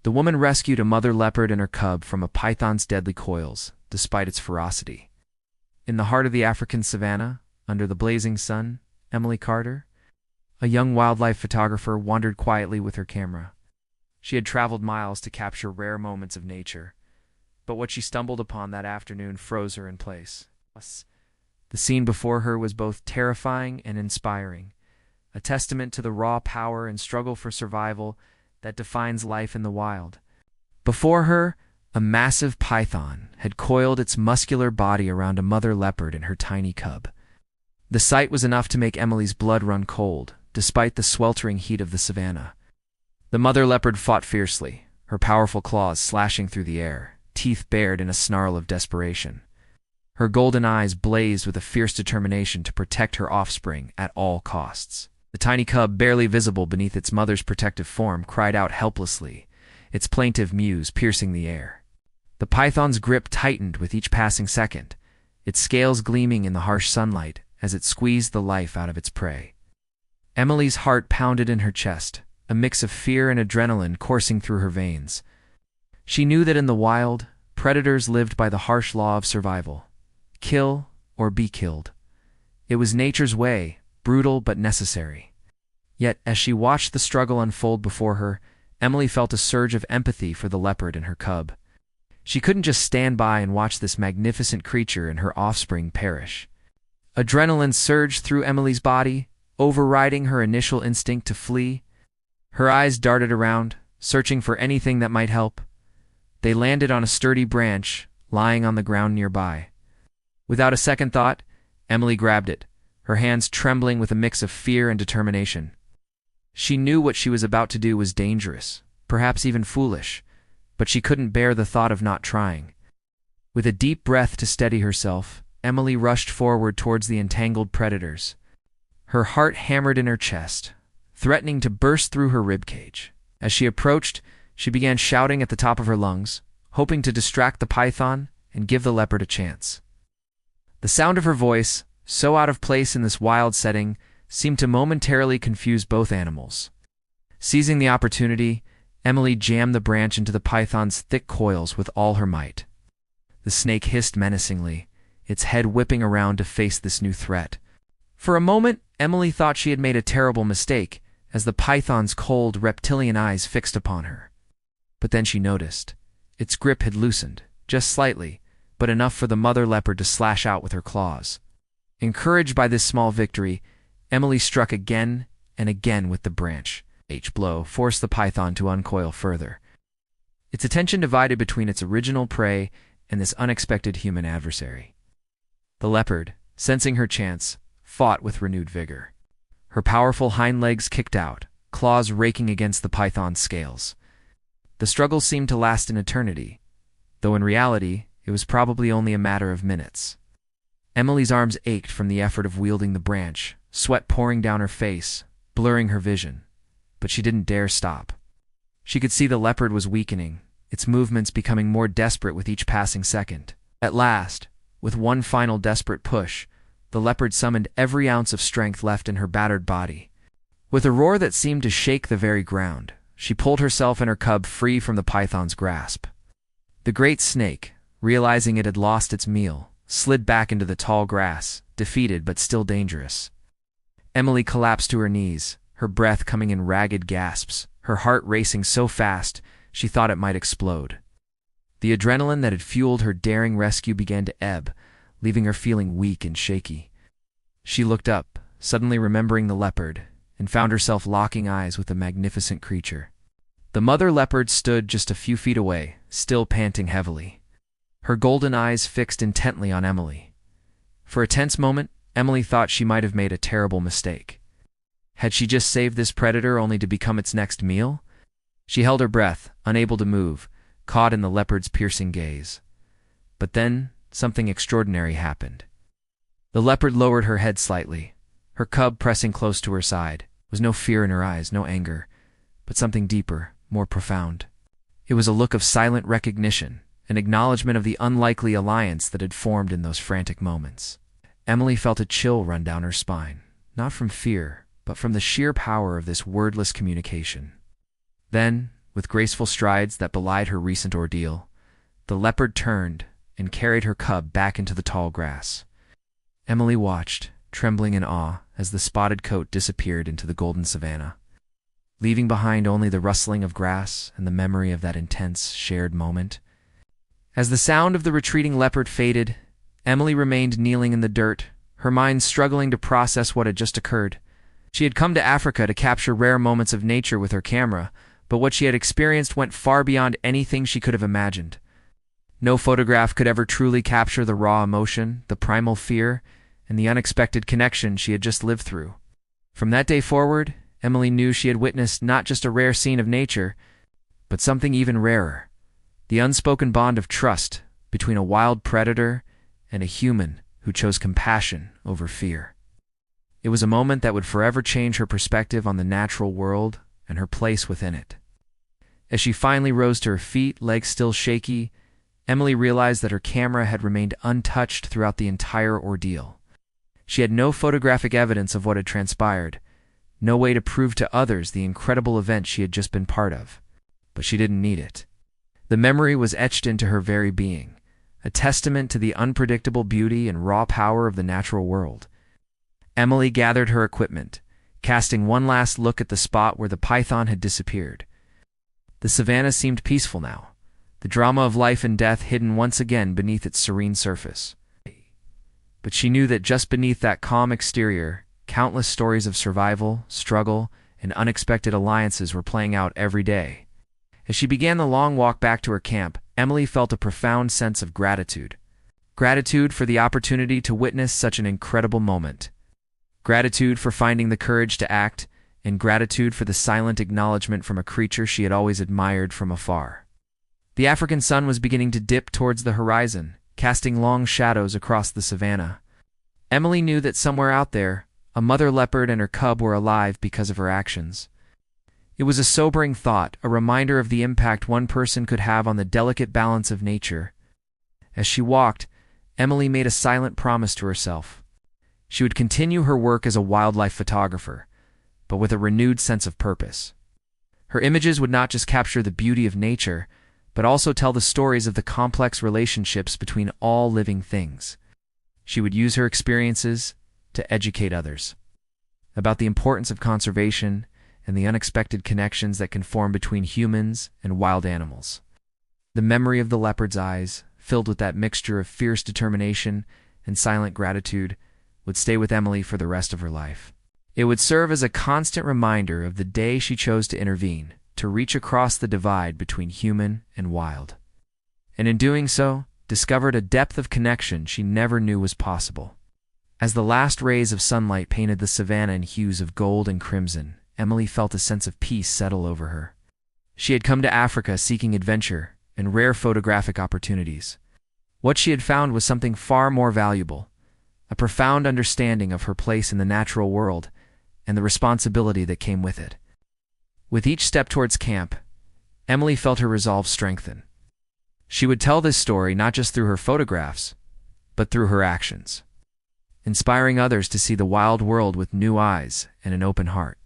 The woman rescued a mother leopard and her cub from a python's deadly coils, despite its ferocity. In the heart of the African savanna, under the blazing sun, Emily Carter, a young wildlife photographer, wandered quietly with her camera. She had traveled miles to capture rare moments of nature, but what she stumbled upon that afternoon froze her in place. The scene before her was both terrifying and inspiring, a testament to the raw power and struggle for survival that defines life in the wild. Before her, a massive python had coiled its muscular body around a mother leopard and her tiny cub. The sight was enough to make Emily's blood run cold, despite the sweltering heat of the savanna. The mother leopard fought fiercely, her powerful claws slashing through the air, teeth bared in a snarl of desperation. Her golden eyes blazed with a fierce determination to protect her offspring at all costs. The tiny cub, barely visible beneath its mother's protective form, cried out helplessly, its plaintive mews piercing the air. The python's grip tightened with each passing second, its scales gleaming in the harsh sunlight as it squeezed the life out of its prey. Emily's heart pounded in her chest, a mix of fear and adrenaline coursing through her veins. She knew that in the wild, predators lived by the harsh law of survival. Kill or be killed. It was nature's way, brutal but necessary. Yet, as she watched the struggle unfold before her, Emily felt a surge of empathy for the leopard and her cub. She couldn't just stand by and watch this magnificent creature and her offspring perish. Adrenaline surged through Emily's body, overriding her initial instinct to flee. Her eyes darted around, searching for anything that might help. They landed on a sturdy branch, lying on the ground nearby. Without a second thought, Emily grabbed it, her hands trembling with a mix of fear and determination. She knew what she was about to do was dangerous, perhaps even foolish, but she couldn't bear the thought of not trying. With a deep breath to steady herself, Emily rushed forward towards the entangled predators. Her heart hammered in her chest, threatening to burst through her ribcage. As she approached, she began shouting at the top of her lungs, hoping to distract the python and give the leopard a chance. The sound of her voice, so out of place in this wild setting, seemed to momentarily confuse both animals. Seizing the opportunity, Emily jammed the branch into the python's thick coils with all her might. The snake hissed menacingly, its head whipping around to face this new threat. For a moment, Emily thought she had made a terrible mistake, as the python's cold, reptilian eyes fixed upon her. But then she noticed. Its grip had loosened, just slightly, but enough for the mother leopard to slash out with her claws. Encouraged by this small victory, Emily struck again and again with the branch. Each blow forced the python to uncoil further. Its attention divided between its original prey and this unexpected human adversary. The leopard, sensing her chance, fought with renewed vigor. Her powerful hind legs kicked out, claws raking against the python's scales. The struggle seemed to last an eternity, though in reality, it was probably only a matter of minutes. Emily's arms ached from the effort of wielding the branch, sweat pouring down her face, blurring her vision. But she didn't dare stop. She could see the leopard was weakening, its movements becoming more desperate with each passing second. At last, with one final desperate push, the leopard summoned every ounce of strength left in her battered body. With a roar that seemed to shake the very ground, she pulled herself and her cub free from the python's grasp. The great snake, realizing it had lost its meal, slid back into the tall grass, defeated but still dangerous. Emily collapsed to her knees, her breath coming in ragged gasps, her heart racing so fast she thought it might explode. The adrenaline that had fueled her daring rescue began to ebb, leaving her feeling weak and shaky. She looked up, suddenly remembering the leopard, and found herself locking eyes with the magnificent creature. The mother leopard stood just a few feet away, still panting heavily, her golden eyes fixed intently on Emily. For a tense moment, Emily thought she might have made a terrible mistake. Had she just saved this predator only to become its next meal? She held her breath, unable to move, caught in the leopard's piercing gaze. But then, something extraordinary happened. The leopard lowered her head slightly, her cub pressing close to her side. There was no fear in her eyes, no anger, but something deeper, more profound. It was a look of silent recognition, an acknowledgement of the unlikely alliance that had formed in those frantic moments. Emily felt a chill run down her spine, not from fear, but from the sheer power of this wordless communication. Then, With graceful strides that belied her recent ordeal, the leopard turned and carried her cub back into the tall grass. Emily watched, trembling in awe, as the spotted coat disappeared into the golden savanna, leaving behind only the rustling of grass and the memory of that intense, shared moment. As the sound of the retreating leopard faded, Emily remained kneeling in the dirt, her mind struggling to process what had just occurred. She had come to Africa to capture rare moments of nature with her camera, but what she had experienced went far beyond anything she could have imagined. No photograph could ever truly capture the raw emotion, the primal fear, and the unexpected connection she had just lived through. From that day forward, Emily knew she had witnessed not just a rare scene of nature, but something even rarer: the unspoken bond of trust between a wild predator and a human who chose compassion over fear. It was a moment that would forever change her perspective on the natural world and her place within it. As she finally rose to her feet, legs still shaky, Emily realized that her camera had remained untouched throughout the entire ordeal. She had no photographic evidence of what had transpired, no way to prove to others the incredible event she had just been part of. But she didn't need it. The memory was etched into her very being, a testament to the unpredictable beauty and raw power of the natural world. Emily gathered her equipment, casting one last look at the spot where the python had disappeared. The savanna seemed peaceful now, the drama of life and death hidden once again beneath its serene surface. But she knew that just beneath that calm exterior, countless stories of survival, struggle, and unexpected alliances were playing out every day. As she began the long walk back to her camp, Emily felt a profound sense of gratitude. Gratitude for the opportunity to witness such an incredible moment. Gratitude for finding the courage to act, and gratitude for the silent acknowledgement from a creature she had always admired from afar. The African sun was beginning to dip towards the horizon, casting long shadows across the savanna. Emily knew that somewhere out there, a mother leopard and her cub were alive because of her actions. It was a sobering thought, a reminder of the impact one person could have on the delicate balance of nature. As she walked, Emily made a silent promise to herself. She would continue her work as a wildlife photographer, but with a renewed sense of purpose. Her images would not just capture the beauty of nature, but also tell the stories of the complex relationships between all living things. She would use her experiences to educate others about the importance of conservation and the unexpected connections that can form between humans and wild animals. The memory of the leopard's eyes, filled with that mixture of fierce determination and silent gratitude, would stay with Emily for the rest of her life. It would serve as a constant reminder of the day she chose to intervene, to reach across the divide between human and wild, and in doing so, discovered a depth of connection she never knew was possible. As the last rays of sunlight painted the savanna in hues of gold and crimson, Emily felt a sense of peace settle over her. She had come to Africa seeking adventure and rare photographic opportunities. What she had found was something far more valuable: a profound understanding of her place in the natural world and the responsibility that came with it. With each step towards camp, Emily felt her resolve strengthen. She would tell this story not just through her photographs, but through her actions, inspiring others to see the wild world with new eyes and an open heart.